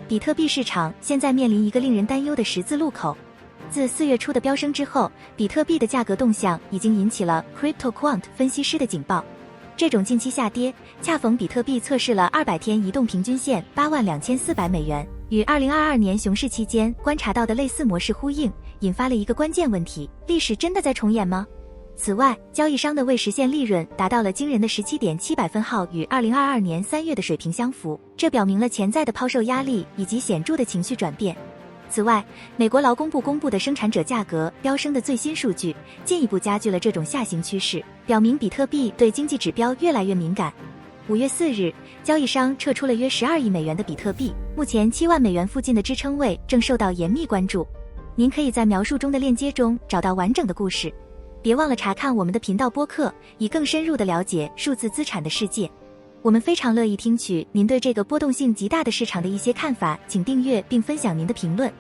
比特币市场现在面临一个令人担忧的十字路口。自4月初的飙升之后，比特币的价格动向已经引起了 CryptoQuant 分析师的警报。这种近期下跌，恰逢比特币测试了200天移动平均线$82,400，与2022年熊市期间观察到的类似模式呼应，引发了一个关键问题：历史真的在重演吗？此外，交易商的未实现利润达到了惊人的17.7%，与2022年3月的水平相符，这表明了潜在的抛售压力以及显著的情绪转变。此外，美国劳工部公布的生产者价格飙升的最新数据，进一步加剧了这种下行趋势，表明比特币对经济指标越来越敏感。5月4日，交易商撤出了约12亿美元的比特币，目前7万美元附近的支撑位正受到严密关注。您可以在描述中的链接中找到完整的故事。别忘了查看我们的频道播客，以更深入地了解数字资产的世界。我们非常乐意听取您对这个波动性极大的市场的一些看法，请订阅并分享您的评论。